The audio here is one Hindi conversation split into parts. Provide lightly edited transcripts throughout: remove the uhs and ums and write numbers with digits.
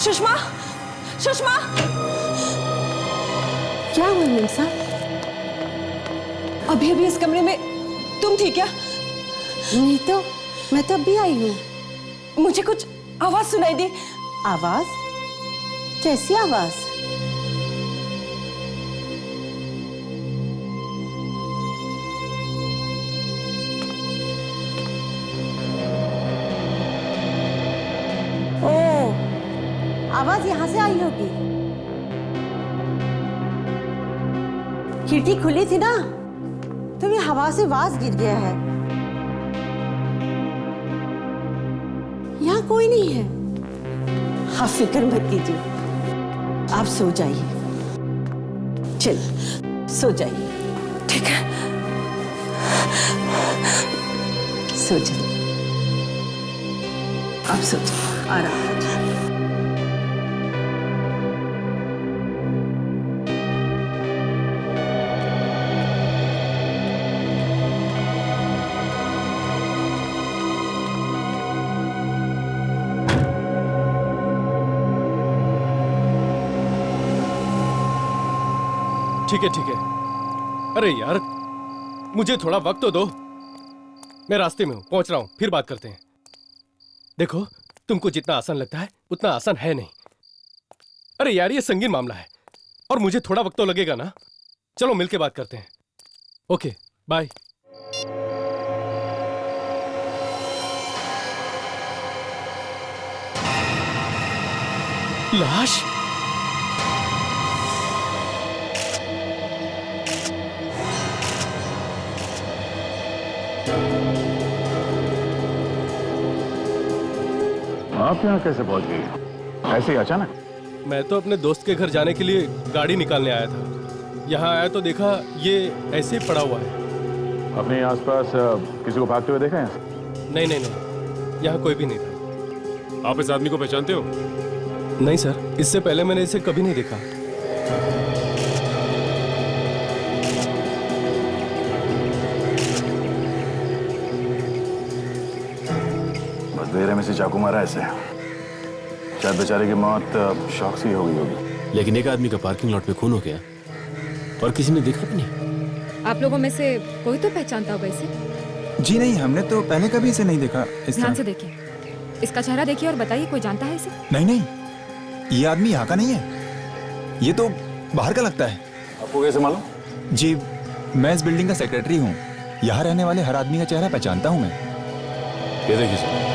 सुषमा, सुषमा, क्या हुआ मिमसा? अभी अभी इस कमरे में तुम थी क्या? नहीं तो, मैं तो अभी आई हूँ। मुझे कुछ आवाज सुनाई दी। आवाज? कैसी आवाज? ओ, आवाज यहाँ से आई होगी। खिड़की खुली थी ना, तो ये हवा से वास गिर गया है। यहाँ कोई नहीं है। आप फिक्र मत कीजिए, आप सो जाइए। चल, सो जाइए। ठीक है, सो जाइए। आप सो जाइए, आराम कीजिए। ठीक है, ठीक है। अरे यार, मुझे थोड़ा वक्त तो दो। मैं रास्ते में हूं, पहुंच रहा हूं, फिर बात करते हैं। देखो, तुमको जितना आसान लगता है उतना आसान है नहीं। अरे यार, ये संगीन मामला है और मुझे थोड़ा वक्त तो लगेगा ना। चलो मिलके बात करते हैं। Okay, bye. लाश? आप यहाँ कैसे पहुंच गई? ऐसे ही अचानक? मैं तो अपने दोस्त के घर जाने के लिए गाड़ी निकालने आया था। यहाँ आया तो देखा ये ऐसे ही पड़ा हुआ है। अपने आसपास किसी को भागते हुए देखा है? नहीं नहीं नहीं, यहाँ कोई भी नहीं था। आप इस आदमी को पहचानते हो? नहीं सर, इससे पहले मैंने इसे कभी नहीं देखा। बस देर में से चाकू मारा ऐसे। शायद बेचारे की मौत शौक से ही हो गई होगी। लेकिन एक आदमी का पार्किंग लॉट में खून हो गया और किसी ने देखा भी नहीं। आप लोगों में से कोई तो पहचानता होगा इसे? जी नहीं, हमने तो पहले कभी इसे नहीं देखा इस ध्यान तरह। से देखिए, इसका चेहरा देखिए और बताइए कोई जानता है इसे? नहीं नहीं, ये आदमी यहाँ का नहीं है, ये तो बाहर का लगता है। आपको कैसे मालूम? जी, मैं इस बिल्डिंग का सेक्रेटरी हूँ। यहाँ रहने वाले हर आदमी का चेहरा पहचानता हूँ मैं। ये देखिए सर।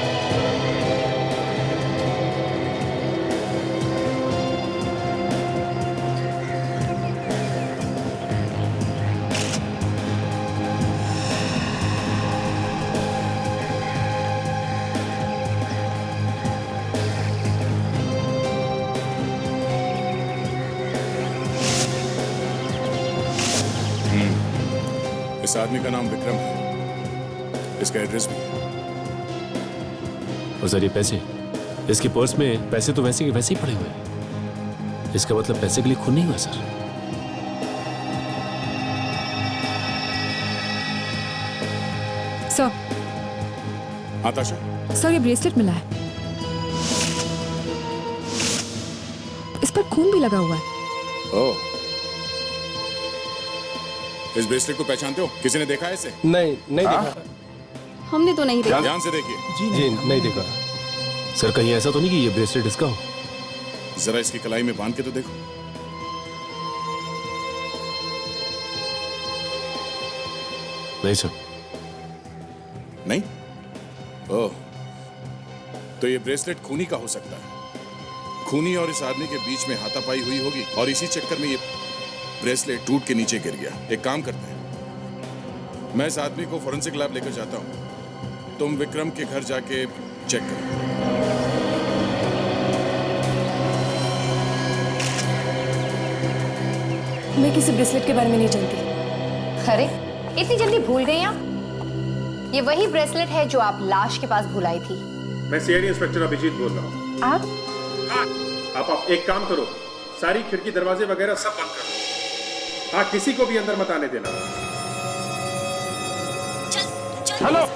इस आदमी का नाम विक्रम है, इसका एड्रेस भी है। और सर ये पैसे, इसके पर्स में पैसे तो वैसे के वैसे ही पड़े हुए हैं। इसका मतलब पैसे के लिए खून नहीं हुआ सर। सर, आताशा, सर ये ब्रेसलेट मिला है, इस पर खून भी लगा हुआ है। ओह, इस ब्रेसलेट को पहचानते हो? किसी ने देखा है इसे? नहीं, नहीं देखा। हमने तो नहीं देखा। ध्यान से देखिए। जी नहीं देखा। सर कहीं ऐसा तो नहीं कि ये ब्रेसलेट इसका हो? जरा इसकी कलाई में बांध के तो देखो। नहीं सर। नहीं? ओह, तो ये ब्रेसलेट खूनी का हो सकता है। खूनी और इस आदमी के बीच में हाथापाई हुई होगी और इसी चक्कर में ये ब्रेसलेट टूट के नीचे गिर गया। एक काम करते हैं, मैं इस आदमी को फोरेंसिक लैब लेकर जाता हूं, तुम विक्रम के घर जाके चेक करो। मैं किसी ब्रेसलेट के बारे में नहीं जानती। अरे, इतनी जल्दी भूल गई आप? ये वही ब्रेसलेट है जो आप लाश के पास भुलाई थी। मैं सीआईडी इंस्पेक्टर अभिजीत बोल रहा हूँ। आप? हाँ, आप एक काम करो, सारी खिड़की दरवाजे वगैरह सब बंद करो। हाँ, किसी को भी अंदर मत आने देना। हेलो।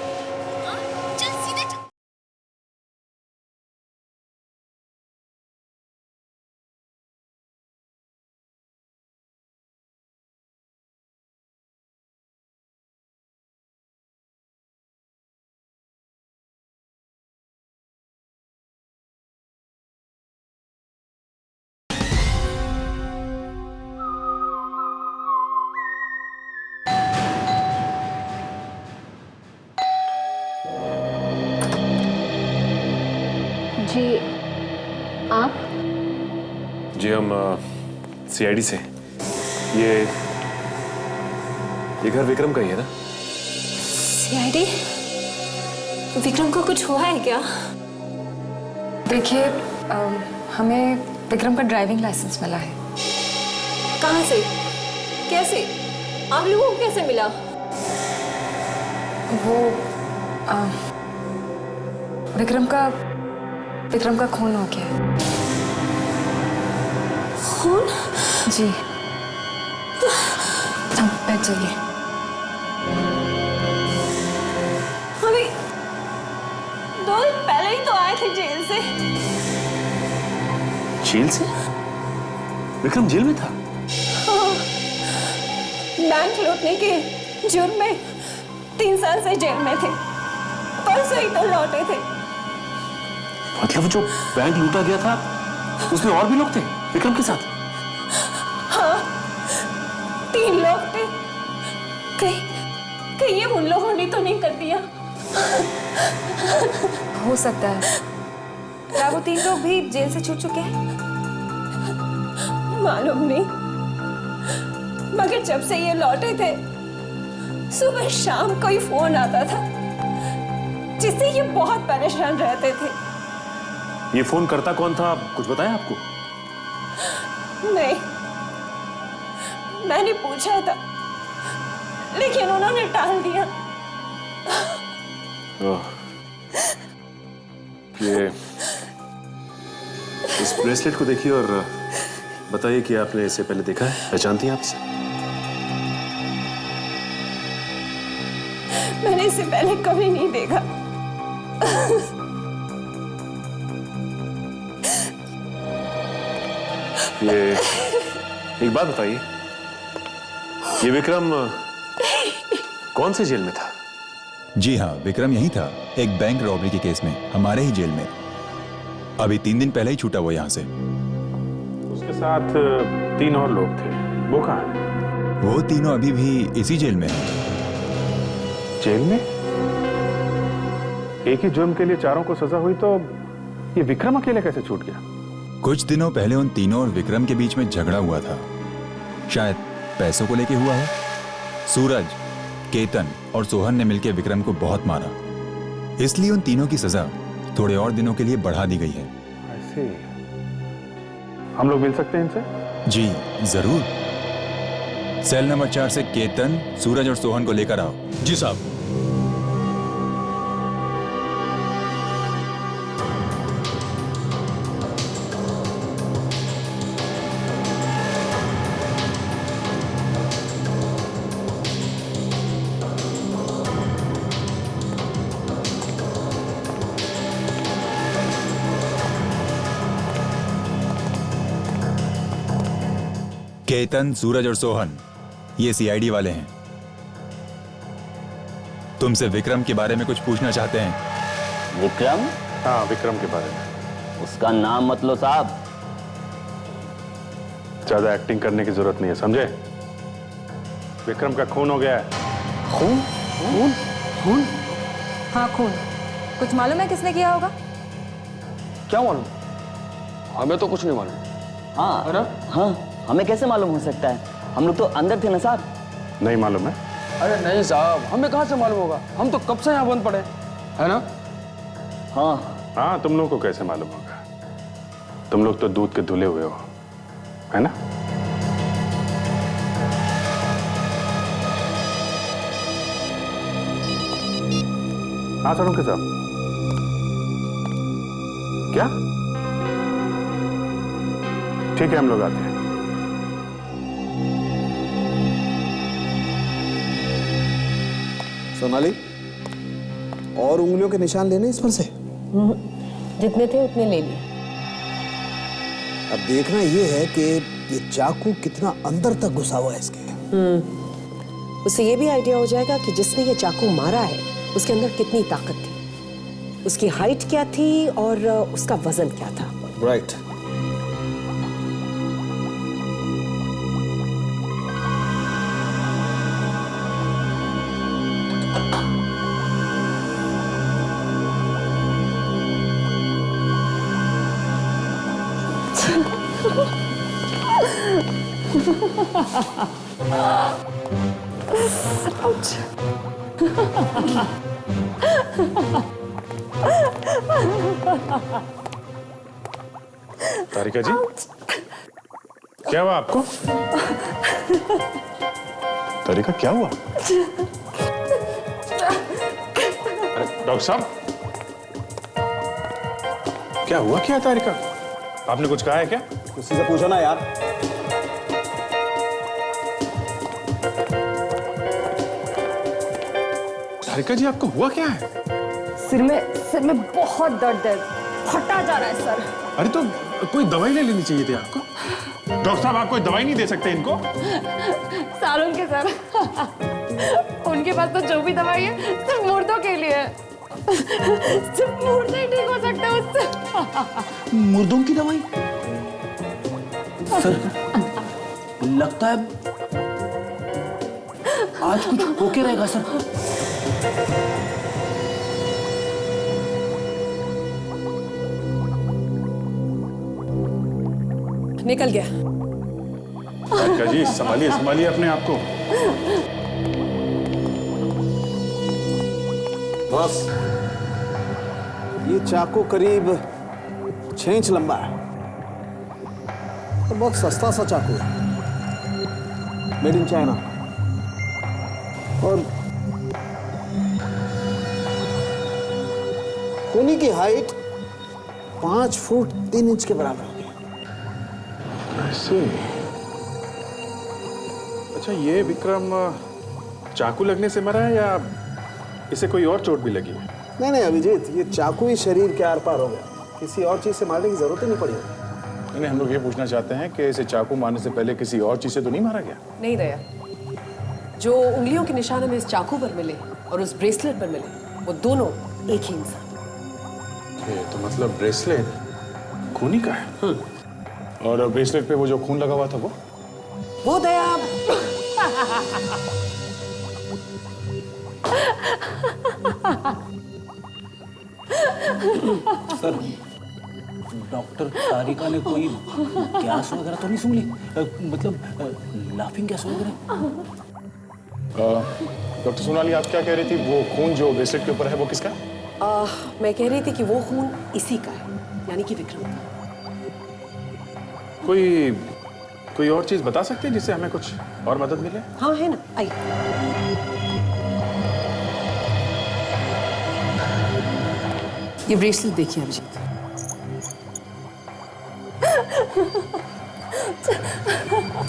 जी आप? जी हम सीआईडी से। ये घर विक्रम का ही है ना? सीआईडी? विक्रम को कुछ हुआ है क्या? देखिए हमें विक्रम का ड्राइविंग लाइसेंस मिला है। कहाँ से? कैसे? आप लोगों को कैसे मिला? वो विक्रम का खून हो गया है। खून? जी हम बैठ जाइए। अभी 2 दिन पहले ही तो आए थे जेल से। जेल से? विक्रम जेल में था? बैंक लूटने के जुर्म में 3 साल से जेल में थे। परसों ही तो लौटे थे। मतलब जो बैंक लूटा गया था उसमें और भी लोग थे विक्रम के साथ? हाँ, 3 लोग थे। कहीं ये उन लोगों ने तो नहीं कर दिया? हो सकता है। क्या वो 3 लोग भी जेल से छूट चुके हैं? मालूम नहीं, मगर जब से ये लौटे थे सुबह शाम कोई फोन आता था जिससे ये बहुत परेशान रहते थे। ये फोन करता कौन था कुछ बताया आपको? नहीं, मैंने पूछा था लेकिन उन्होंने टाल दिया। ये इस ब्रेसलेट को देखिए और बताइए कि आपने इसे पहले देखा है, पहचानती हैं आप इसे? मैंने इसे पहले कभी नहीं देखा। ये एक बात बताइए, ये विक्रम कौन से जेल में था? जी हाँ, विक्रम यही था, एक बैंक रॉबरी के केस में, हमारे ही जेल में। अभी 3 दिन पहले ही छूटा वो यहाँ से। उसके साथ 3 और लोग थे, वो कहाँ हैं? वो तीनों अभी भी इसी जेल में हैं। जेल में? एक ही जुर्म के लिए 4 को सजा हुई तो ये विक्रम अकेले कैसे छूट गया? कुछ दिनों पहले उन तीनों और विक्रम के बीच में झगड़ा हुआ था। शायद पैसों को लेके हुआ है। सूरज, केतन और सोहन ने मिलकर विक्रम को बहुत मारा, इसलिए उन तीनों की सजा थोड़े और दिनों के लिए बढ़ा दी गई है। ऐसे हम लोग मिल सकते हैं इनसे? जी जरूर। सेल नंबर 4 से केतन, सूरज और सोहन को लेकर आओ। जी साहब। केतन, सूरज और सोहन ये सीआईडी वाले हैं। तुमसे विक्रम के बारे में कुछ पूछना चाहते हैं। विक्रम? हाँ, विक्रम के बारे में। उसका नाम मत लो साहब। ज्यादा एक्टिंग करने की जरूरत नहीं है, समझे? विक्रम का खून हो गया है। खून? खून? खून? हाँ खून। कुछ मालूम है किसने किया होगा? क्या मालूम? हमें तो कुछ नहीं मालूम। हाँ है ना? हाँ, हमें कैसे मालूम हो सकता है? हम लोग तो अंदर थे ना साहब। नहीं मालूम है? अरे नहीं साहब, हमें कहाँ से मालूम होगा? हम तो कब से यहाँ बंद पड़े, है ना? हाँ हाँ, तुम लोग को कैसे मालूम होगा? तुम लोग तो दूध के धुले हुए हो, है ना? हाँ सर, उनके साहब। क्या? ठीक है, हम लोग आते हैं। सोनाली, और उंगलियों के निशान लेने इस पर से? जितने थे उतने ले लिए। अब देखना ये है कि ये चाकू कितना अंदर तक घुसा हुआ है इसके। उससे ये भी आइडिया हो जाएगा कि जिसने ये चाकू मारा है उसके अंदर कितनी ताकत थी, उसकी हाइट क्या थी और उसका वजन क्या था। राइट। तारिका जी, क्या हुआ आपको? तारिका क्या हुआ? अरे डॉक्टर साहब, क्या हुआ क्या तारिका? आपने कुछ कहा है क्या? उसी से पूछो ना यार। तारिका जी, आपको हुआ क्या है? सिर में बहुत दर्द है, फटा जा रहा है सर। अरे तो कोई दवाई ले लेनी चाहिए थी आपको। डॉक्टर साहब, आप कोई दवाई नहीं दे सकते इनको? सालों के सर, उनके पास तो जो भी दवाई है सिर्फ मुर्दों के लिए है। सिर्फ मुर्दे ही ठीक हो सकते हैं उससे। मुर्दों की दवाई? सर, लगता है आज कुछ होके रहेगा सर। निकल गया। तारिका जी, संभालिए संभालिए अपने आप को। बस, ये चाकू करीब 6 इंच लंबा है और बहुत सस्ता सा चाकू है, मेड इन चाइना। और खूनी की हाइट 5 फुट 3 इंच के बराबर होगी। ऐसे? अच्छा, ये विक्रम चाकू लगने से मरा है या इसे कोई और चोट भी लगी है? नहीं अभिजीत, ये चाकू ही शरीर के आर पार हो गया, किसी और चीज से मारने की जरूरत ही नहीं पड़ी। नहीं, हम लोग ये पूछना चाहते हैं कि इसे चाकू मारने से पहले किसी और चीज से तो नहीं मारा गया? नहीं दया, जो उंगलियों के निशान हमें इस चाकू पर मिले और उस ब्रेसलेट पर मिले, वो दोनों एक ही इंसान। तो मतलब ब्रेसलेट खूनी का है? और ब्रेसलेट पे वो जो खून लगा हुआ था वो दया। सर, डॉक्टर तारिका ने कोई गैस वगैरह तो नहीं सूंघ ली? मतलब लाफिंग गैस वगैरह? डॉक्टर सोनाली, आप क्या कह रही थी? वो खून जो ब्रेसलेट के ऊपर है वो किसका? मैं कह रही थी कि वो खून इसी का है, यानी कि विक्रम का। कोई और चीज बता सकते हैं जिससे हमें कुछ और मदद मिले? हाँ है ना, आई। ये ब्रेसलेट देखिए अभिजीत।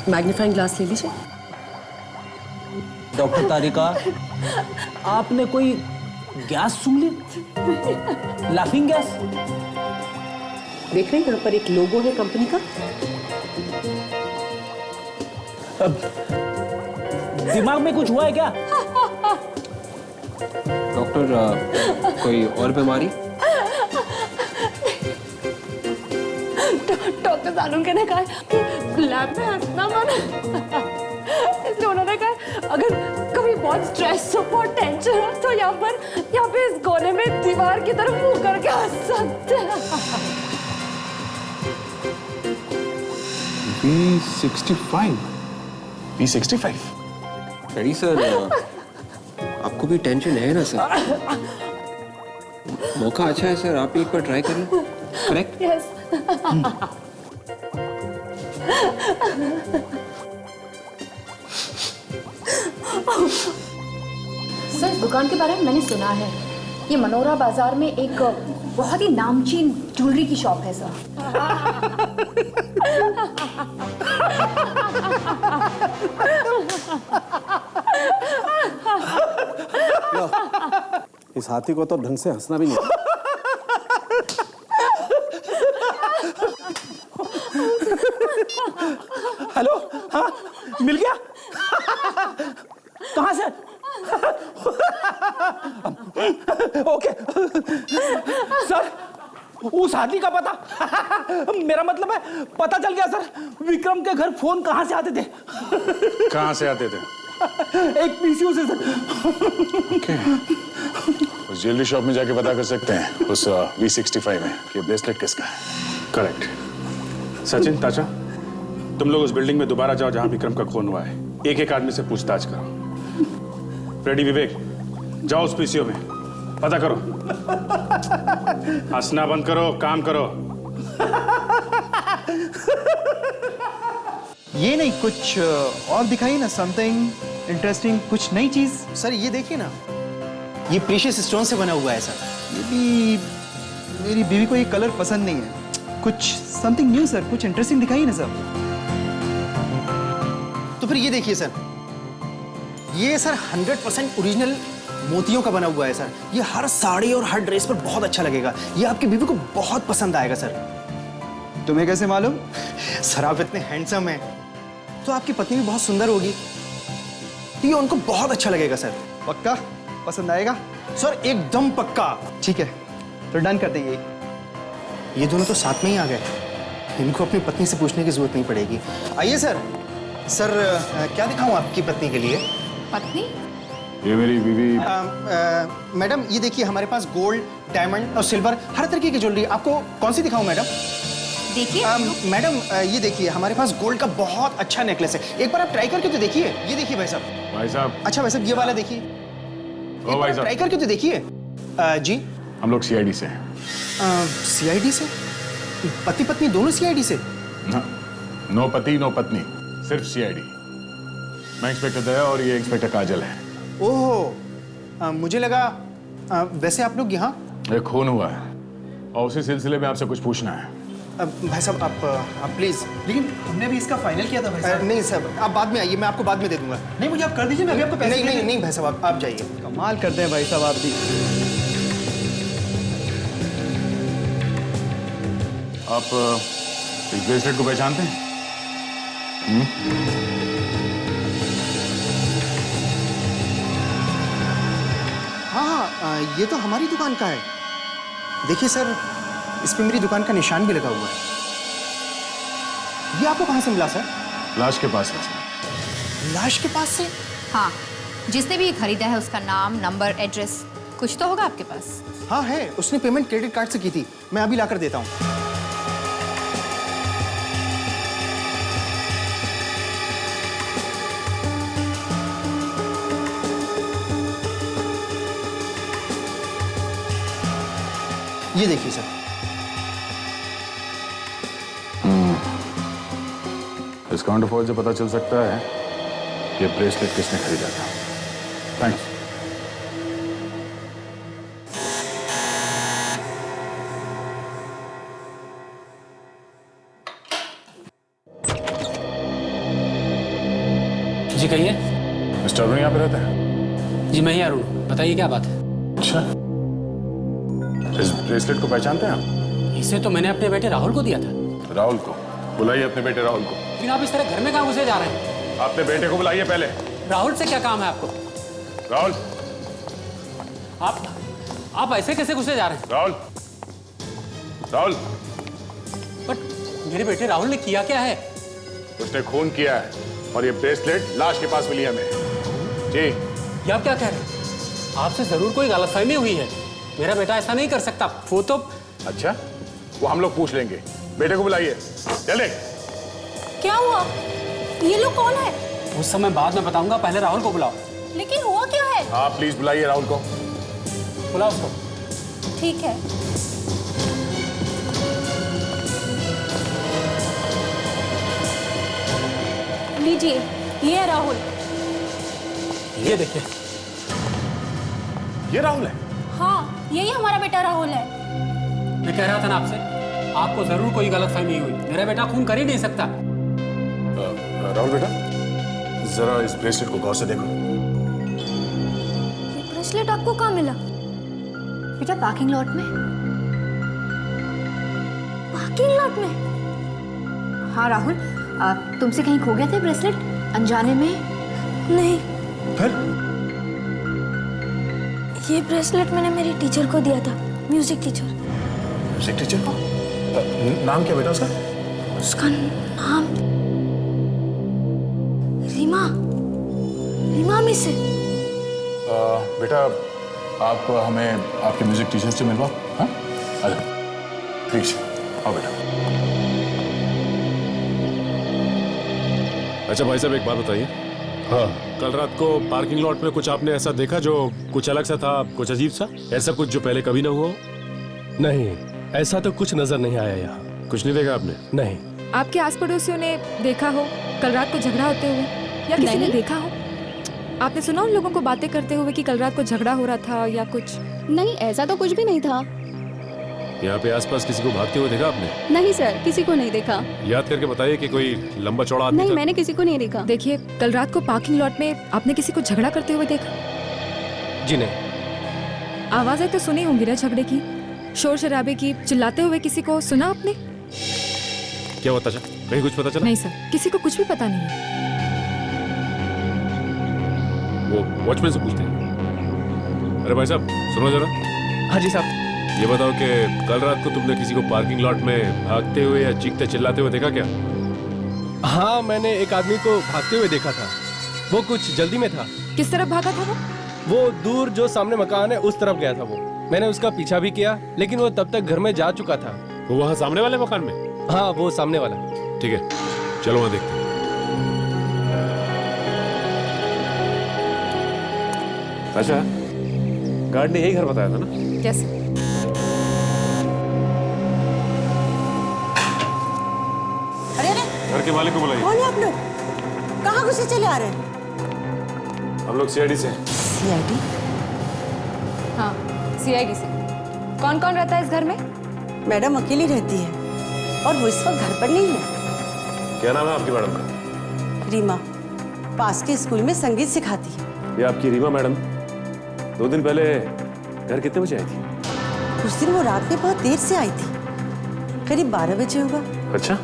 मैग्नीफाइंग ग्लास ले लीजिए। डॉक्टर तारिका, आपने कोई गैस सूंघ ली? Laughing gas? देख रहे हैं यहाँ पर एक लोगो है कंपनी का। दिमाग में कुछ हुआ है क्या? डॉक्टर, कोई और बीमारी? डॉक्टर सालुंके ने कहा कि लैब में हंसना मना, इसलिए उन्होंने कहा अगर कभी बहुत स्ट्रेस हो, बहुत टेंशन हो तो यहाँ पे इस कोने में दीवार की तरफ मुंह करके हंस सकते हैं। B65? रेडी सर, आपको भी टेंशन है ना सर? मौका अच्छा है सर, आप एक बार ट्राई कर लो। करेक्ट? यस। सर, इस दुकान के बारे में मैंने सुना है। ये मनोरा बाजार में एक बहुत ही नामचीन ज्वेलरी की शॉप है सर। इस हाथी को तो ढंग से हंसना भी नहीं। हेलो, हाँ मिल गया? कहाँ से? ओके सर, उस हाथी का पता, मेरा मतलब है पता चल गया सर। विक्रम के घर फोन कहाँ से आते थे? कहाँ से आते थे? एक पीसीओ से सर। उस ज्वेलरी शॉप में जाके पता कर सकते हैं उस B65 में कि ब्रेसलेट किसका है। करेक्ट। सचिन, ताजा, तुम लोग उस बिल्डिंग में दोबारा जाओ जहां विक्रम का खून हुआ है। एक एक आदमी से पूछताछ करो। फ्रेडी, विवेक, जाओ उस पीसीओ में पता करो। हंसना बंद करो, काम करो। ये नहीं, कुछ और दिखाइए ना, समथिंग इंटरेस्टिंग, कुछ नई चीज। सर ये देखिए ना, ये प्रीशियस स्टोन से बना हुआ है सर। ये भी मेरी बीवी को ये कलर पसंद नहीं है। कुछ समथिंग न्यू सर, कुछ इंटरेस्टिंग दिखाइए ना सर। तो फिर ये देखिए सर, ये सर 100% ओरिजिनल मोतियों का बना हुआ है सर। ये हर साड़ी और हर ड्रेस पर बहुत अच्छा लगेगा। ये आपकी बीवी को बहुत पसंद आएगा सर। तुम्हें कैसे मालूम? सर आप इतने हैंडसम हैं, तो आपकी पत्नी भी बहुत सुंदर होगी, तो ये उनको बहुत अच्छा लगेगा सर। पक्का पसंद आएगा? सर एकदम पक्का। ठीक है, तो डन कर देंगे। ये दोनों तो साथ में ही आ गए, इनको अपनी पत्नी से पूछने की जरूरत नहीं पड़ेगी। आइए सर। सर क्या दिखाऊं आपकी पत्नी के लिए? पत्नी? ये मेरी बीवी। मैडम ये देखिए, हमारे पास गोल्ड, डायमंड और सिल्वर हर तरीके की ज्वेलरी। आपको कौन सी दिखाऊं मैडम? देखिए मैडम ये देखिए, हमारे पास गोल्ड का बहुत अच्छा नेकलेस है। एक बार आप ट्राई करके तो देखिए। ये देखिए भाई साहब। भाई साहब। अच्छा भाई साहब, ये वाला देखिए। ओ भाई साहब, ट्राई करके तो देखिए। जी हम लोग सीआईडी से हैं। सीआईडी से? पति पत्नी दोनों सीआईडी से? नो पति नो पत्नी, सिर्फ सीआईडी। मैं इंस्पेक्टर दया और ये इंस्पेक्टर काजल है। ओहो, मुझे लगा वैसे आप लोग यहाँ। एक खून हुआ है और उसी सिलसिले में आपसे कुछ पूछना है। भाई साहब आप प्लीज। लेकिन हमने अभी इसका फाइनल किया था भाई साहब। नहीं सर, आप बाद में आइए, मैं आपको बाद में दे दूंगा। नहीं, मुझे आप कर दीजिए, मैं अभी आपको पैसे नहीं भाई साहब, आप जाइए। कमाल करते हैं भाई साहब आप भी। आप इस ब्रेसलेट को पहचानते हैं? हाँ, ये तो हमारी दुकान का है। देखिए सर, इस पे मेरी दुकान का निशान भी लगा हुआ है। ये आपको कहाँ से मिला सर? लाश के पास से। लाश के पास से? हाँ, जिसने भी ये खरीदा है उसका नाम, नंबर, एड्रेस कुछ तो होगा आपके पास। हाँ है, उसने पेमेंट क्रेडिट कार्ड से की थी। मैं अभी लाकर देता हूँ। ये देखिए सर। इस काउंटरफॉल से पता चल सकता है कि ब्रेसलेट किसने खरीदा था। थैंक्स। जी कहिए। मिस्टर अरुण यहाँ पे रहता है? जी मैं ही अरुण, बताइए क्या बात है? अच्छा, इस ब्रेसलेट को पहचानते हैं आप? इसे तो मैंने अपने बेटे राहुल को दिया था। राहुल को? बुलाइए अपने बेटे राहुल को। लेकिन आप इस तरह घर में कहाँ घुसे जा रहे हैं? अपने बेटे को बुलाइए पहले। राहुल से क्या काम है आपको? राहुल, आप ऐसे कैसे घुसे जा रहे हैं? राहुल, राहुल। बट मेरे बेटे राहुल ने किया क्या है? उसने खून किया है और ये ब्रेसलेट लाश के पास मिली हमें। जी। ये आप क्या कह रहे हैं? आपसे जरूर कोई गलतफहमी हुई है। मेरा बेटा ऐसा नहीं कर सकता। वो तो। अच्छा, वो हम लोग पूछ लेंगे। बेटे को बुलाइए चले। क्या हुआ? ये लोग कौन है? उस समय बाद में बताऊंगा, पहले राहुल को बुलाओ। लेकिन हुआ क्या है? आप प्लीज बुलाइए राहुल को। बुलाओ उसको। ठीक है। लीजिए, ये है राहुल। ये देखिए, ये राहुल है। हाँ, यही हमारा बेटा राहुल है। मैं कह रहा था ना आपसे, आपको जरूर कोई गलतफहमी हुई। मेरा बेटा खून कर ही नहीं सकता। राहुल बेटा, जरा इस ब्रेसलेट को गौर से देखो। ये ब्रेसलेट आपको कहाँ मिला? बेटा पार्किंग लॉट में। पार्किंग लॉट में? हाँ राहुल, तुमसे कहीं खो गया था ब्रेसलेट अनजाने में? नहीं। फिर? ये ब्रेसलेट मैंने मेरी टीचर को दिया था, म्यूजिक टीचर। म्यूजिक टीचर को? नाम क्या बेटा उसका? उसका नाम रीमा। रीमा मिस है। बेटा, आप हमें आपके म्यूजिक टीचर से मिलवाओ। हाँ, आ जाओ प्लीज। आओ बेटा। अच्छा भाई साहब, एक बात बताइए। हाँ, कल रात को पार्किंग लॉट में कुछ आपने ऐसा देखा जो कुछ अलग सा था, कुछ अजीब सा, ऐसा कुछ जो पहले कभी ना हुआ हो? नहीं, ऐसा तो कुछ नजर नहीं आया यहाँ। कुछ नहीं देखा आपने? नहीं। आपके आस पड़ोसियों ने देखा हो कल रात को झगड़ा होते हुए, या किसी ने नहीं। देखा हो? आपने सुना उन लोगों को बातें करते हुए कि कल रात को झगड़ा हो रहा था या कुछ? नहीं, ऐसा तो कुछ भी नहीं था। यहाँ पे आसपास किसी को भागते हुए देखा आपने? नहीं सर, किसी को नहीं देखा। याद करके बताइए कि कोई लंबा चौड़ा आदमी नहीं, था? मैंने किसी को नहीं देखा। देखिए, कल रात को पार्किंग लॉट में आपने किसी को झगड़ा करते हुए देखा? जी नहीं। आवाजें तो सुनी होंगी ना झगड़े की, शोर शराबे की, चिल्लाते हुए किसी को सुना आपने? क्या पता चला? कहीं कुछ पता चला? नहीं सर, किसी को कुछ भी पता नहीं है। वो वॉचमैन से पूछते हैं। अरे भाई साहब सुनो जरा। हाँ जी साहब। ये बताओ कि कल रात को तुमने किसी को पार्किंग लॉट में भागते हुए या चीखते चिल्लाते हुए देखा क्या? हाँ, मैंने एक आदमी को भागते हुए देखा था। वो कुछ जल्दी में था। किस तरफ भागा था वो? वो दूर जो सामने मकान है उस तरफ गया था वो। मैंने उसका पीछा भी किया, लेकिन वो तब तक घर में जा चुका था। वो वहाँ सामने वाले मकान में? हाँ, वो सामने वाला। ठीक है, चलो वहाँ देखते हैं। अच्छा, गार्ड ने यही घर बताया था ना? यस। अरे अरे, घर के मालिक को बुलाइए। कौन है आप लोग? कहाँ घुसे चले आ रहे हैं? हम लोग सीआईडी से। सीआईडी? हाँ, सीआईडी से। कौन कौन रहता है इस घर में? मैडम अकेली रहती है और वो इस वक्त घर पर नहीं है। क्या नाम है आपकी मैडम का? रीमा, पास के स्कूल में संगीत सिखाती है। ये आपकी रीमा मैडम 2 दिन पहले घर कितने बजे आई थी? उस दिन वो रात में बहुत देर से आई थी, करीब 12 बजे होगा। अच्छा,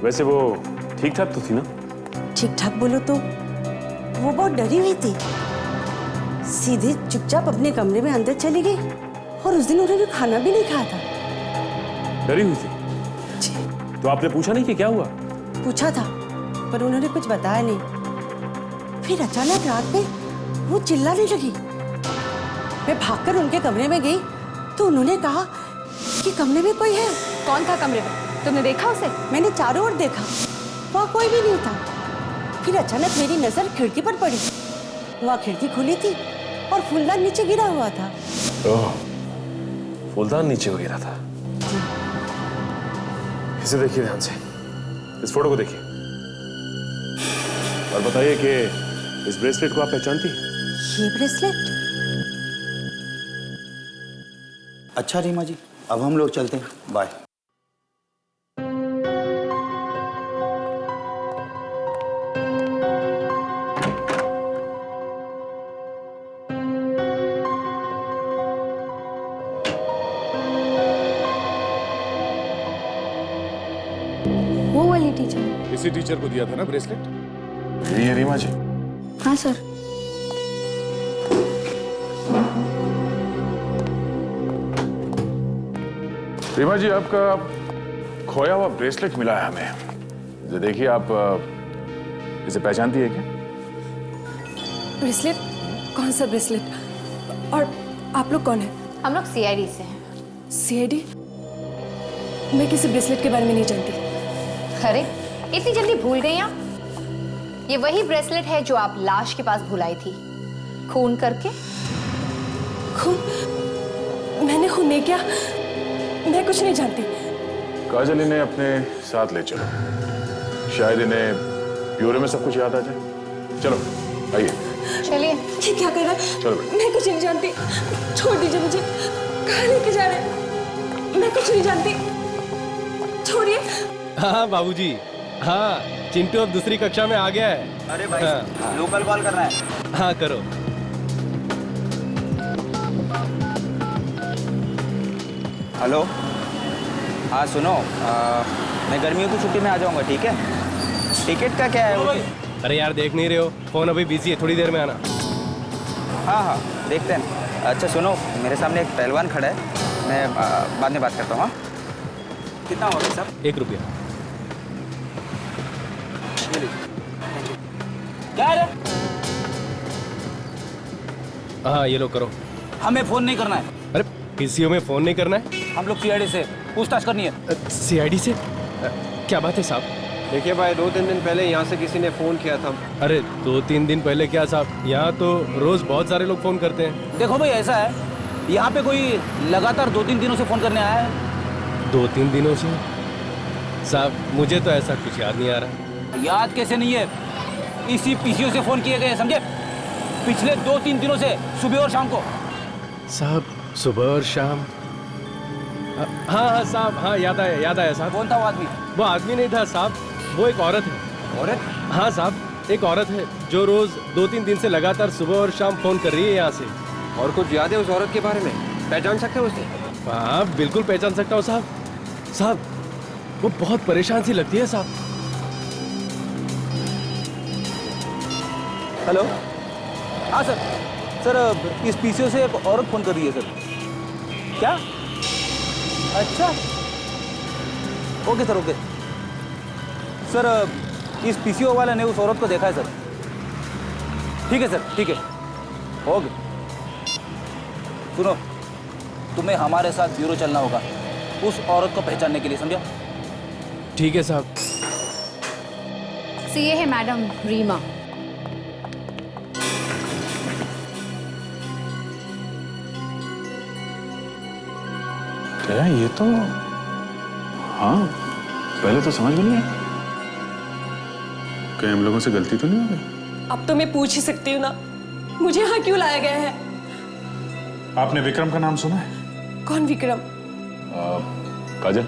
वैसे वो ठीक ठाक तो थी ना? ठीक ठाक बोलो तो वो बहुत डरी हुई थी, सीधे चुपचाप अपने कमरे में अंदर चली गई और उस दिन उन्होंने खाना भी नहीं खाया था। डरी हुई थी? तो आपने पूछा नहीं कि क्या हुआ? पूछा था पर उन्होंने कुछ बताया नहीं। फिर अचानक रात में वो चिल्लाने लगी। मैं भागकर उनके कमरे में गई तो उन्होंने कहा कि कमरे में कोई है। कौन था कमरे में? तुमने देखा उसे? मैंने चारों ओर देखा, वहाँ कोई भी नहीं था। फिर अचानक मेरी नजर खिड़की पर पड़ी। वहाँ खिड़की खुली थी और फूलदान नीचे गिरा हुआ था। ओह, फूलदान नीचे हो गिरा था। इसे देखिए ध्यान से, इस फोटो को देखिए और बताइए कि इस ब्रेसलेट को आप पहचानती हैं? ये ब्रेसलेट? अच्छा रीमा जी, अब हम लोग चलते हैं, बाय। वो वाली टीचर? इसी टीचर को दिया था ना ब्रेसलेट? यही है रीमा जी। हाँ सर। रीमा जी, आपका खोया हुआ ब्रेसलेट मिला है हमें। ये देखिए, आप इसे पहचानती है क्या? ब्रेसलेट? कौन सा ब्रेसलेट? और आप लोग कौन है? हम लोग सीआईडी से हैं। सीआईडी? मैं किसी ब्रेसलेट के बारे में नहीं जानती। अरे, इतनी जल्दी भूल गई आप? ये वही ब्रेसलेट है जो आप लाश के पास भुलाई थी, खून करके। खून? मैंने खून नहीं किया, मैं कुछ नहीं जानती। काजल, इन्हें अपने साथ ले चलो, शायद इन्हें ब्यूरो में सब कुछ याद आ जाए। चलो आइए। चलिए। ये क्या कर रहा है? चलो। मैं कुछ नहीं जानती, छोड़ दीजिए मुझे। कहाँ लेके जा रहे हैं? मैं कुछ नहीं जानती, छोड़िए। हाँ बाबूजी, हाँ, चिंटू अब दूसरी कक्षा में आ गया है। अरे भाई, हाँ। लोकल कॉल करना है। हाँ करो। हेलो, हाँ सुनो, मैं गर्मियों की छुट्टी में आ जाऊंगा, ठीक है? टिकट का क्या है? अरे यार, देख नहीं रहे हो, फोन अभी बिजी है, थोड़ी देर में आना। हाँ हाँ, देखते हैं। अच्छा सुनो, मेरे सामने एक पहलवान खड़ा है, मैं बाद में बात करता हूँ। हाँ, कितना होगा साहब? 1 रुपया। क्या है? हाँ ये लो, करो। हमें फोन नहीं करना है। अरे पीसीओ में फोन नहीं करना है? हम लोग सीआईडी से पूछताछ करनी है। सीआईडी से? क्या बात है साहब? देखिए भाई, 2-3 दिन पहले यहाँ से किसी ने फोन किया था। अरे 2-3 दिन पहले क्या साहब, यहाँ तो रोज बहुत सारे लोग फोन करते हैं। देखो भाई, ऐसा है, यहाँ पे कोई लगातार 2-3 दिनों से फोन करने आया है। 2-3 दिनों से? साहब मुझे तो ऐसा कुछ याद नहीं आ रहा। याद कैसे नहीं है? इसी पीसीओ से फोन किए गए, समझे? पिछले 2-3 दिनों से, सुबह और शाम को। साहब सुबह और शाम? हाँ साहब, हाँ याद आया साहब। कौन था वो आदमी? वो आदमी नहीं था साहब, वो एक औरत है। औरत? हाँ साहब, एक औरत है जो रोज 2-3 दिन से लगातार सुबह और शाम फोन कर रही है यहाँ से। और कुछ याद है उस औरत के बारे में? पहचान सकते हो उसे? हाँ बिल्कुल पहचान सकता हूँ साहब। साहब वो बहुत परेशान सी लगती है साहब। हेलो, हाँ सर। सर इस पीसीओ से एक औरत फोन कर रही है सर। क्या? अच्छा, ओके सर, ओके सर। इस पीसीओ वाले ने उस औरत को देखा है सर। ठीक है सर, ठीक है, ओके। सुनो, तुम्हें हमारे साथ ब्यूरो चलना होगा उस औरत को पहचानने के लिए, समझा? ठीक है साहब। ये है मैडम रीमा। क्या ये तो, हाँ पहले तो समझ में नहीं आया। कहीं हम लोगों से गलती तो नहीं हो गई? अब तो मैं पूछ ही सकती हूँ ना, मुझे यहाँ क्यों लाया गया है? आपने विक्रम का नाम सुना है? कौन विक्रम? काजल,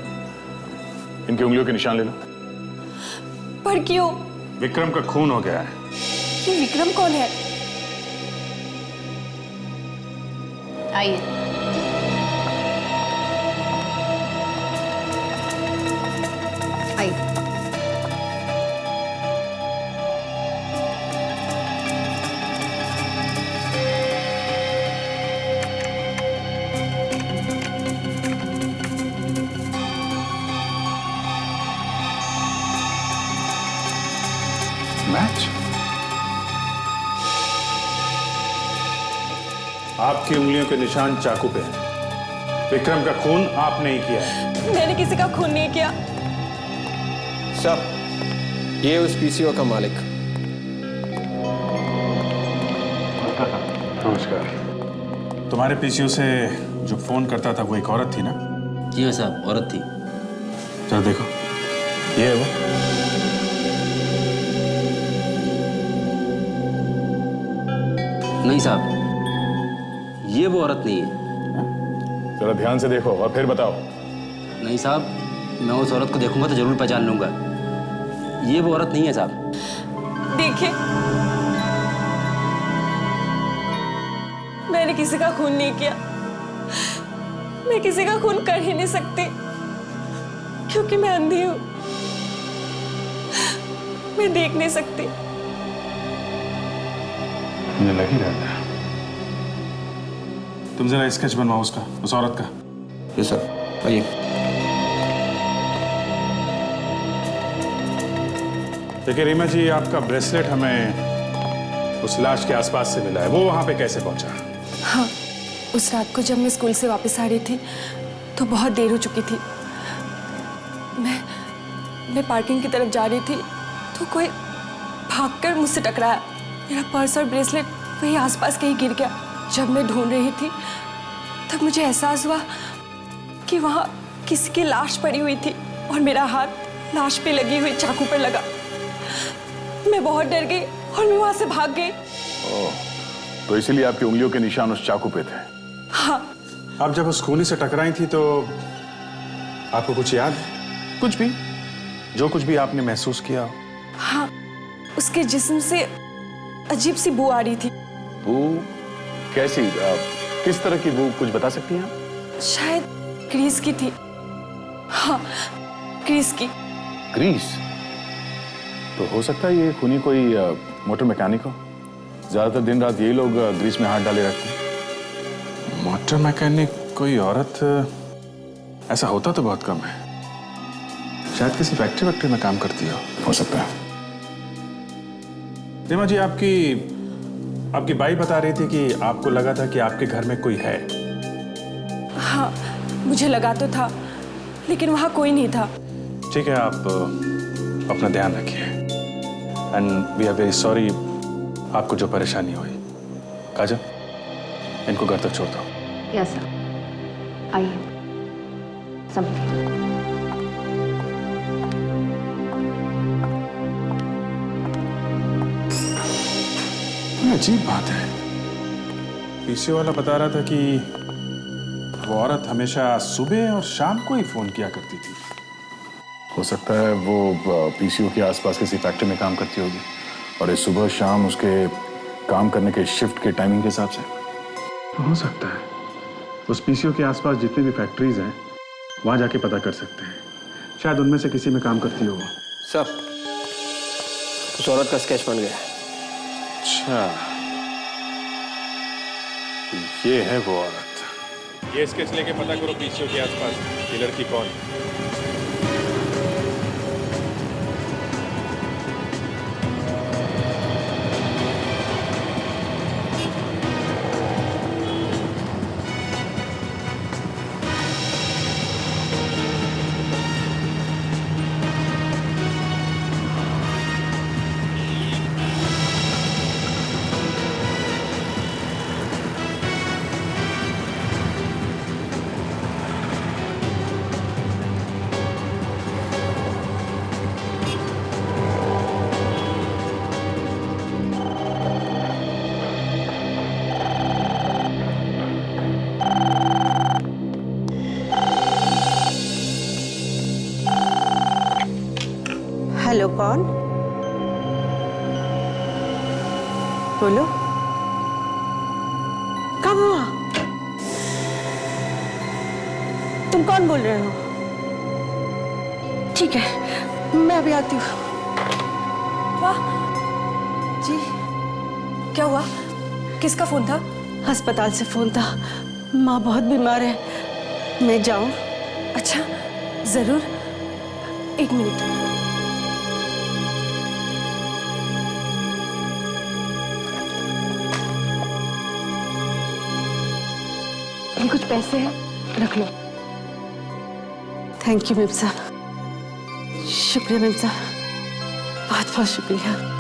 इनकी उंगलियों के निशान ले लो। पर क्यों? विक्रम का खून हो गया है। ये विक्रम कौन है? आइए। मैच? आपकी उंगलियों के निशान चाकू पे हैं। विक्रम का खून आपने ही किया है। मैंने किसी का खून नहीं किया। सब, ये उस पीसीओ का मालिक। नमस्कार। तुम्हारे पीसीओ से जो फोन करता था वो एक औरत थी ना? जी हाँ साहब, औरत थी। चलो देखो, ये है वो। नहीं साहब, ये वो औरत नहीं है। जरा ध्यान से देखो और फिर बताओ। नहीं साहब, मैं उस औरत को देखूंगा तो जरूर पहचान लूंगा। ये वो औरत नहीं है साहब। देखिए, मैंने किसी का खून नहीं किया। मैं किसी का खून कर ही नहीं सकती क्योंकि मैं अंधी हूं। मैं देख नहीं सकती। मुझे लग ही रहा था। तुम जरा स्केच बनवाओ उसका, उस औरत का। जी सर, आइए। देखिए रीमा जी, आपका ब्रेसलेट हमें उस लाश के आसपास से मिला है। वो वहां पे कैसे पहुंचा? हाँ, उस रात को जब मैं स्कूल से वापस आ रही थी तो बहुत देर हो चुकी थी। मैं पार्किंग की तरफ जा रही थी तो कोई भागकर मुझसे टकराया। मेरा पर्स और ब्रेसलेट वही आसपास कहीं गिर गया। जब मैं ढूंढ रही थी तब मुझे एहसास हुआ कि वहां किसी की लाश पड़ी हुई थी और मेरा हाथ लाश पे लगी हुई चाकू पर लगा। मैं बहुत डर गई और मैं वहां से भाग गई। तो इसीलिए आपकी उंगलियों के निशान उस चाकू पे थे? हाँ। आप जब उस खूनी से टकराई थी तो आपको कुछ याद है? कुछ भी, जो कुछ भी आपने महसूस किया? हाँ, उसके जिस्म से अजीब सी बू आ रही थी। बू? कैसी? किस तरह की बू, कुछ बता सकती हैं आप? शायद ग्रीस की थी। हाँ, ग्रीस की। ग्रीस? तो हो सकता है ये खूनी कोई मोटर मैकेनिक हो। ज्यादातर दिन रात यही लोग ग्रीस में हाथ डाले रखते हैं। मोटर मैकेनिक कोई औरत? ऐसा होता तो बहुत कम है। शायद किसी फैक्ट्री में काम करती हो सकता है। रीमा जी, आपकी बाई बता रही थी कि आपको लगा था कि आपके घर में कोई है। हाँ, मुझे लगा तो था, लेकिन वहां कोई नहीं था। ठीक है, आप अपना ध्यान रखिए and we are very sorry आपको जो परेशानी हुई। काजल, इनको घर तक छोड़ दो। यस सर, आइए समझिए। अजीब बात है, पीछे वाला बता रहा था कि वो औरत हमेशा सुबह और शाम को ही फोन किया करती थी। हो सकता है वो पीसीओ के आसपास किसी फैक्ट्री में काम करती होगी और ये सुबह शाम उसके काम करने के शिफ्ट के टाइमिंग के हिसाब से। हो सकता है उस पीसीओ के आसपास जितनी भी फैक्ट्रीज हैं वहां जाके पता कर सकते हैं, शायद उनमें से किसी में काम करती हो वो। सर, उस औरत का स्केच बन गया। अच्छा, ये है वो औरत। ये स्केच लेके पता करो पीसीओ के आसपास ये लड़की कौन है। हेलो, कौन? बोलो। कब हुआ? तुम कौन बोल रहे हो? ठीक है, मैं अभी आती हूँ। वाह जी, क्या हुआ? किसका फोन था? अस्पताल से फोन था। माँ बहुत बीमार है, मैं जाऊँ? अच्छा, जरूर। एक मिनट। ये कुछ पैसे हैं, रख लो। थैंक यू मेम साहब, शुक्रिया मेम साहब, बहुत बहुत शुक्रिया।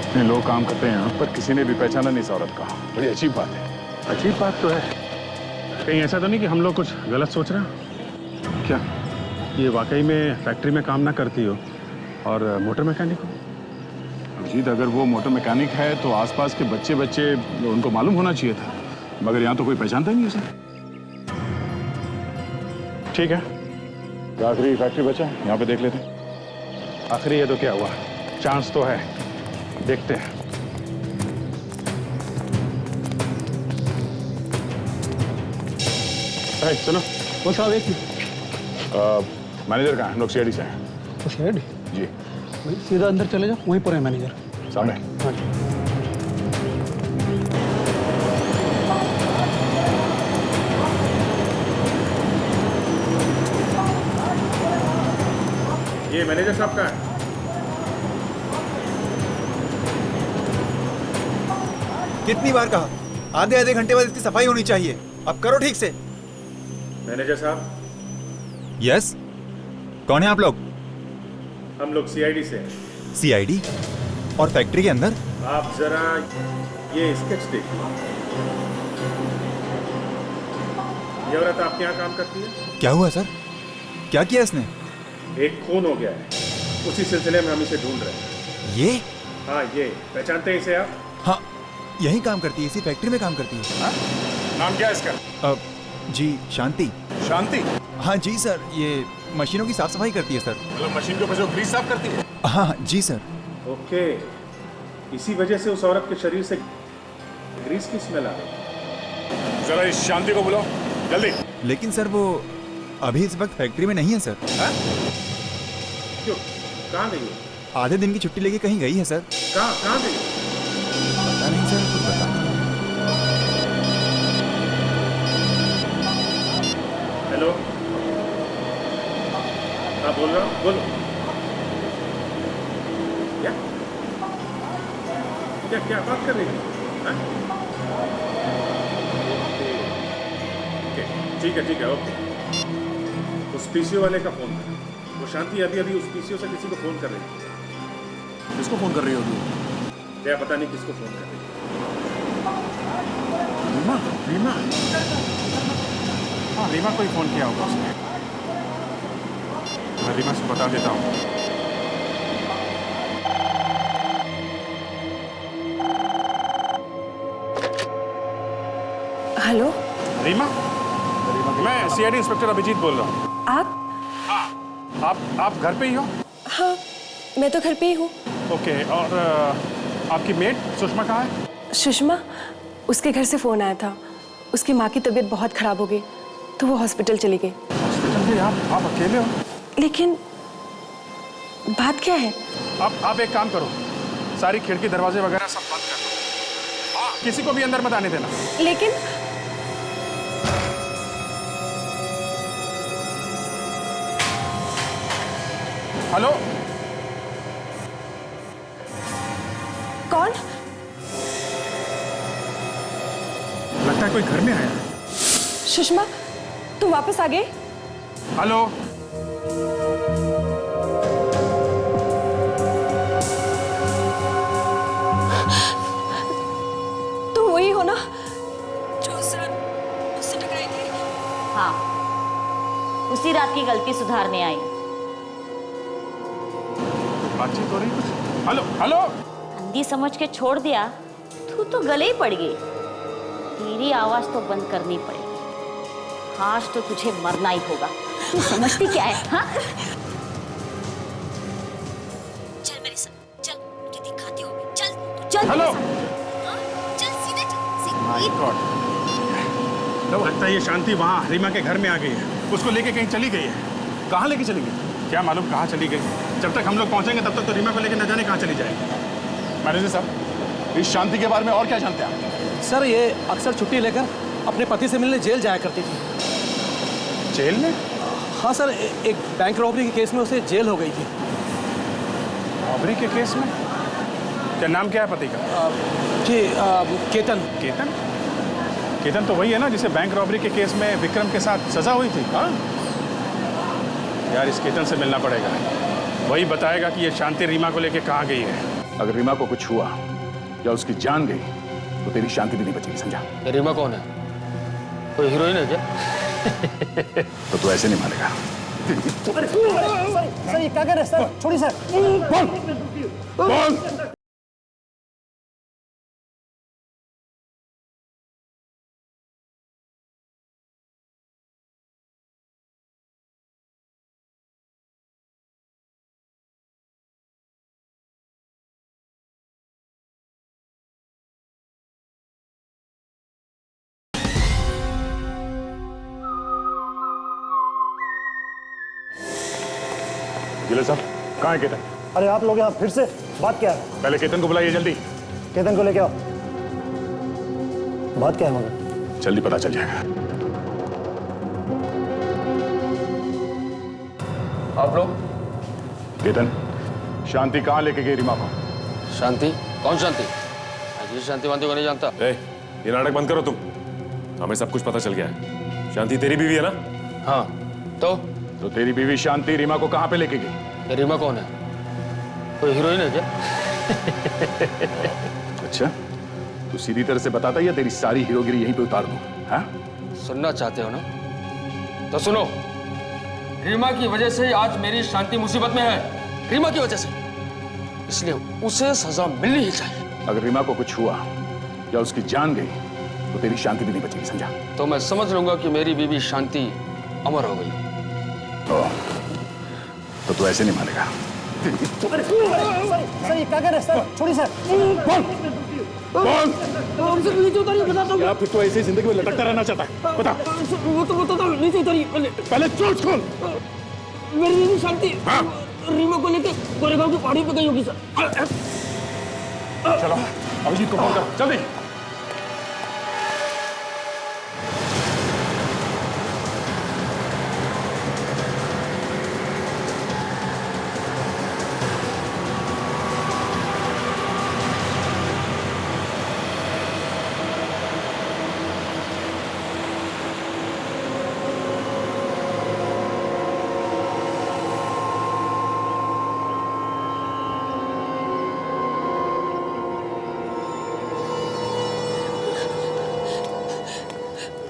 इतने लोग काम करते हैं यहाँ पर, किसी ने भी पहचाना नहीं इस औरत का। बड़ी अजीब बात है। अजीब बात तो है, कहीं ऐसा तो नहीं कि हम लोग कुछ गलत सोच रहे हैं? क्या ये वाकई में फैक्ट्री में काम ना करती हो और मोटर मैकेनिक हो? अजीत, अगर वो मोटर मैकेनिक है तो आसपास के बच्चे उनको मालूम होना चाहिए था, मगर यहाँ तो कोई पहचानता ही नहीं उसे। ठीक है, आखिरी फैक्ट्री बचा है, यहाँ पे देख लेते हैं। आखिरी है तो क्या हुआ, चांस तो है, देखते हैं। सुनो, वो साहब एक मैनेजर कहाँ है? हम लोग सीआईडी से हैं। तो शेड जी, भाई सीधा अंदर चले जाओ, वहीं पर है मैनेजर सामने। हाँ जी। ये मैनेजर साहब का है। कितनी बार कहा, आधे आधे घंटे बाद इसकी सफाई होनी चाहिए। अब करो ठीक से। मैनेजर साहब। यस, कौन है आप लोग? हम लोग सीआईडी से हैं। सीआईडी? और फैक्ट्री के अंदर? आप जरा ये स्केच देखिए। ये औरत आपके यहाँ काम करती है? क्या हुआ सर? क्या किया इसने? एक खून हो गया है, उसी सिलसिले में हम इसे ढूंढ रहे हैं। ये? हाँ, ये पहचानते हैं इसे आप? हाँ, यही काम करती है, इसी फैक्ट्री में काम करती है। हाँ? नाम क्या है इसका? जी, शांति। शांति? हाँ जी सर, ये मशीनों की साफ सफाई करती है सर। मतलब मशीन के ऊपर जो ग्रीस साफ करती है? हाँ जी सर। ओके, इसी वजह से उस औरत के शरीर से ग्रीस की स्मेल आ रही है। जरा इस शांति को बुलाओ, जल्दी। लेकिन सर वो अभी इस वक्त फैक्ट्री में नहीं है सर। क्यों, कहाँ गई हो? आधे दिन की छुट्टी लेके कहीं गई है सर। कहाँ गई? पता नहीं सर, कुछ बता। हेलो, हाँ बोल रहा हूँ, बोलो। क्या क्या क्या बात कर रही है? ठीक है, ओके। उस पीसीओ वाले का फोन था। वो शांति अभी उस पीसीओ से किसी को फोन कर रही है। किसको फोन कर रही होगी? क्या पता नहीं किसको फोन कर रही है। रीमा? हाँ, रीमा को ही फोन किया होगा उसने। मैं रीमा से बता देता हूँ। हेलो रीमा, मैं सीआईडी इंस्पेक्टर अभिजीत बोल रहा हूँ। आप घर पे ही हो? हाँ, मैं तो घर पे ही हूँ। ओके, और आपकी मेड सुषमा कहाँ है? सुषमा, उसके घर से फोन आया था। उसकी माँ की तबीयत बहुत खराब हो गई तो वो हॉस्पिटल चली गई। हॉस्पिटल गई? आप अकेले हो? लेकिन बात क्या है? आप एक काम करो, सारी खिड़की दरवाजे वगैरह सब बंद कर दो। हाँ, किसी को भी अंदर मत आने देना। लेकिन हेलो, कौन? लगता है कोई घर में आया है। सुषमा, तुम वापस आ गए? हेलो, तुम वही हो ना जो उस रात मुझसे टकराई थी? हाँ, उसी रात की गलती सुधारने आई। बातचीत हो रही कुछ? हेलो, अंधी समझ के छोड़ दिया, तू तो गले ही पड़ गई। तेरी आवाज तो बंद करनी पड़ेगी। आज तो तुझे मरना ही होगा। तू समझती क्या है? हाँ? चल मेरे साथ, चल, मुझे दिखाती हूँ। चल, तू चल। हेलो, चल सीधे चल। माय गॉड, लगता है ये शांति वहाँ रीमा के घर में आ गई है। उसको लेके कहीं चली गई है। कहाँ लेके चली गई? क्या मालूम कहाँ चली गई। जब तक हम लोग पहुंचेंगे तब तक तो रीमा को लेके न जाने कहाँ चली जाएगी। मैनेजर साहब, इस शांति के बारे में और क्या जानते हैं आप? सर, ये अक्सर छुट्टी लेकर अपने पति से मिलने जेल जाया करती थी। जेल में? हाँ सर, एक बैंक रॉबरी के केस में उसे जेल हो गई थी। रॉबरी के केस में? क्या नाम क्या है पति का? जी, केतन। केतन तो वही है ना जिसे बैंक रॉबरी के केस में विक्रम के साथ सजा हुई थी। हाँ यार, इस केतन से मिलना पड़ेगा। वही बताएगा कि ये शांति रीमा को लेके कहाँ गई है। अगर रीमा को कुछ हुआ या उसकी जान गई तो तेरी शांति भी नहीं बचेगी, समझा? रीमा कौन है? कोई हीरोइन है क्या? तो तू ऐसे नहीं मानेगा। सर, ये क्या कर रहे हैं सर? छोड़िए सर। बोल। जिले साहब, कहाँ है केतन? अरे आप लोग यहाँ फिर से? बात क्या है? पहले केतन को बुलाइए जल्दी। केतन को लेके आओ। बात क्या है मगर? जल्दी पता चल जाएगा। आप लोग? केतन, शांति कहाँ लेके गई रीमा को? शांति? कौन शांति? अजी शांति वांति को नहीं जानता। ये नाटक बंद करो तुम। हमें सब कुछ पता चल गया है। शांति तेरी बीवी है ना? हाँ, तो तेरी बीवी शांति रीमा को कहाँ पे लेके गई? रीमा कौन है? कोई हीरोइन है क्या? अच्छा, तू सीधी तरह से बताता या तेरी सारी हीरोगिरी यहीं पे उतार दूं? हाँ? सुनना चाहते हो ना? तो सुनो। रीमा की वजह से आज मेरी शांति मुसीबत में है। रीमा की वजह से। इसलिए उसे सजा मिलनी ही चाहिए। अगर रीमा को कुछ हुआ या उसकी जान गई तो तेरी शांति भी नहीं बचेगी, समझा? तो मैं समझ लूंगा कि मेरी बीवी शांति अमर हो गई। तो तू ऐसे नहीं मानेगा। सर ये क्या कर रहे हैं सर? छोड़िए सर। हमसे नीचे उतारिए, बताता हूँ। या फिर तो ऐसे ही जिंदगी में लटकता रहना चाहता है? बता। वो तो बताता हूँ, नीचे उतारिए पहले चोट खोल। मेरी दीदी शांति रीमा को लेके गोरेगांव की पहाड़ी पे गई होगी सर। चलो अभिजीत को फोन कर जल्दी।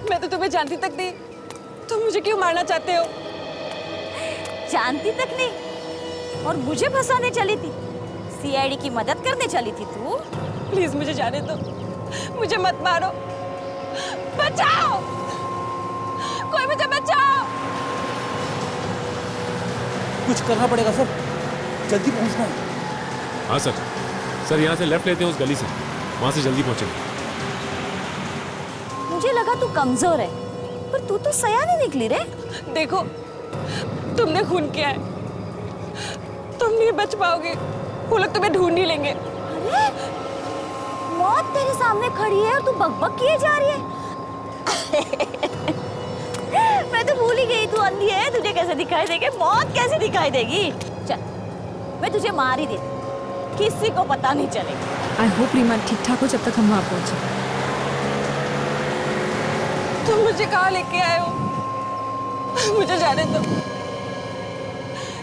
मैं तो तुम्हें जानती तक नहीं, तुम मुझे क्यों मारना चाहते हो? जानती तक नहीं और मुझे फंसाने चली थी? सीआईडी की मदद करने चली थी तू? प्लीज मुझे जाने दो, मुझे मत मारो, बचाओ, कोई मुझे बचाओ। कुछ करना पड़ेगा सर, जल्दी पहुंचना है। हाँ सर यहाँ से लेफ्ट लेते हैं उस गली से, वहां से जल्दी पहुंचेंगे। मुझे लगा तू कमजोर है, पर तू तो सयानी निकली रे। देखो तुमने खून किया है, तुम नहीं बच पाओगे, वो लोग तुम्हें ढूंढ ही लेंगे। अरे मौत तेरे सामने खड़ी है और तू बकबक किए जा रही है। मैं तो भूल ही गई तू अंधी है, तुझे कैसे दिखाई देगी मौत, कैसे दिखाई देगी? चल मैं तुझे मार ही देती, किसी को पता नहीं चलेगा। आई होप रीमा ठीक ठाक हो जब तक हम वहां पहुंचे। तुम मुझे कहाँ लेके आए हो? मुझे जाने दो,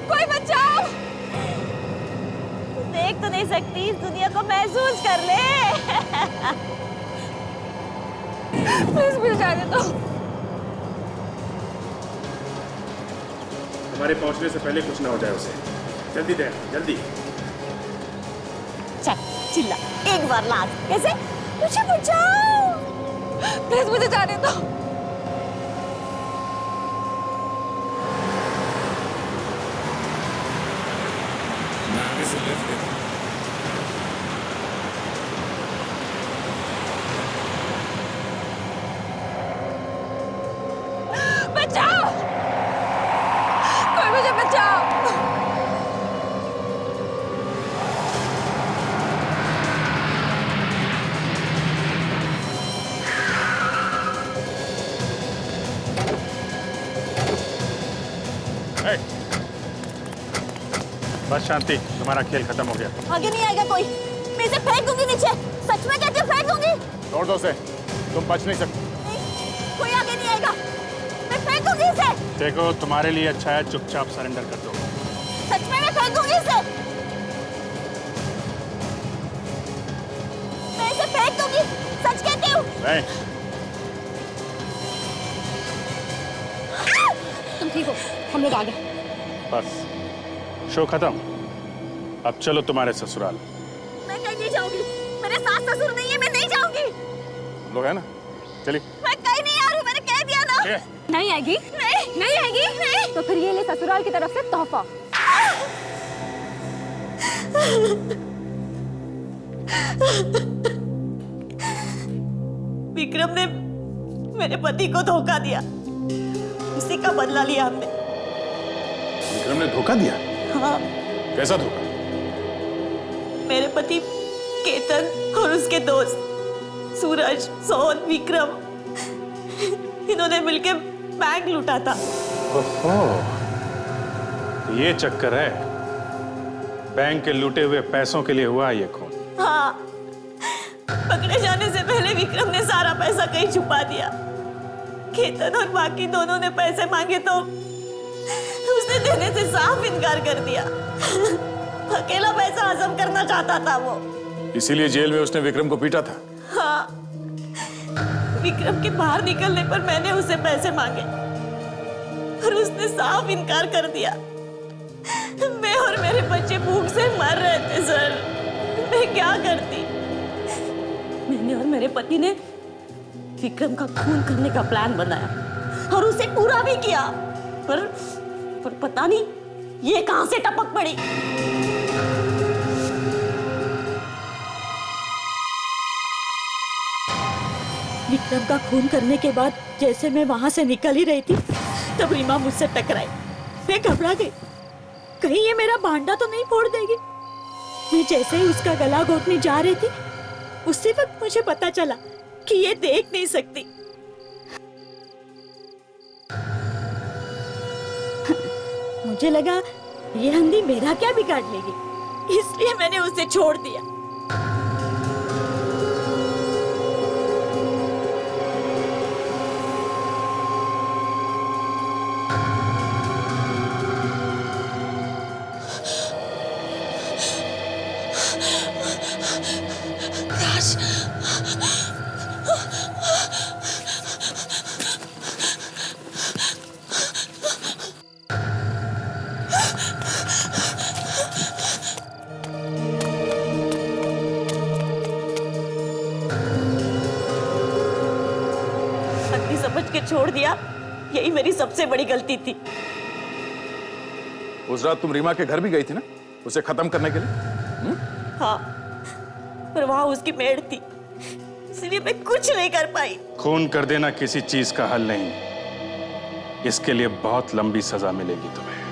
कोई बचाओ। देख तो नहीं सकती, इस दुनिया को महसूस कर ले। प्लीज मुझे जाने दो। हमारे पहुंचने से पहले कुछ ना हो जाए उसे। जल्दी दे, जल्दी। चल चिल्ला एक बार लाज, कैसे? मुझे बचाओ, प्लीज मुझे जाने दो। बचाओ, कोई मुझे बचाओ। बस शांति, तुम्हारा खेल खत्म हो गया। आगे नहीं आएगा कोई, मैं इसे फेंक दूंगी नीचे, सच में कहती हूँ फेंक दूंगी। छोड़ दो उसे, तुम बच नहीं सकते। कोई आगे नहीं आएगा, मैं फेंक दूंगी इसे। देखो तुम्हारे लिए अच्छा है चुपचाप सरेंडर कर दो। सच में मैं फेंक दूंगी इसे, मैं इसे फेंक दूंगी, सच कहती हूँ। नहीं। तुम ठीक हो, हम लोग आ गए। बस शो खत्म, अब चलो तुम्हारे ससुराल। मैं कहीं नहीं जाऊंगी, मेरे सास ससुर नहीं है, मैं नहीं जाऊंगी। लोग है ना, चलिए। मैं कहीं नहीं आ रही हूँ, मैंने कह दिया ना। नहीं आएगी? नहीं आएगी? नहीं। तो फिर ये ले ससुराल की तरफ से तोहफा। विक्रम ने मेरे पति को धोखा दिया, उसी का बदला लिया हमने। विक्रम ने धोखा दिया? हाँ। कैसा धोखा? मेरे पति केतन और उसके दोस्त सूरज, सोहन, विक्रम, इन्होंने मिलकर बैंक लूटा था। ओहो, ये चक्कर है। बैंक के लूटे हुए पैसों के लिए हुआ ये खून। हाँ, पकड़े जाने से पहले विक्रम ने सारा पैसा कहीं छुपा दिया। केतन और बाकी दोनों ने पैसे मांगे तो उसने देने से साफ इनकार कर दिया। अकेला पैसा हजम करना चाहता था वो, इसीलिए जेल में उसने विक्रम को पीटा था। हाँ, विक्रम के बाहर निकलने पर मैंने उसे पैसे मांगे और उसने साफ इनकार कर दिया। मैं और मेरे बच्चे भूख से मर रहे थे सर, मैं क्या करती? मैंने और मेरे पति ने विक्रम का खून करने का प्लान बनाया और उसे पूरा भी किया, पर पता नहीं ये कहां से टपक पड़ी? विक्रम का खून करने के बाद जैसे मैं वहां से निकल ही रही थी तब रीमा मुझसे टकराई। मैं घबरा गई, कहीं ये मेरा भांडा तो नहीं फोड़ देगी। मैं जैसे ही उसका गला घोटने जा रही थी उसी वक्त मुझे पता चला कि ये देख नहीं सकती। मुझे लगा ये हंदी मेरा क्या बिगाड़ लेगी, इसलिए मैंने उसे छोड़ दिया। समझ के छोड़ दिया, यही मेरी सबसे बड़ी गलती थी। उस रात तुम रीमा के घर भी गई थी ना, उसे खत्म करने के लिए? हाँ, पर वहां उसकी मेड़ थी, इसलिए मैं कुछ नहीं कर पाई। खून कर देना किसी चीज का हल नहीं, इसके लिए बहुत लंबी सजा मिलेगी तुम्हें।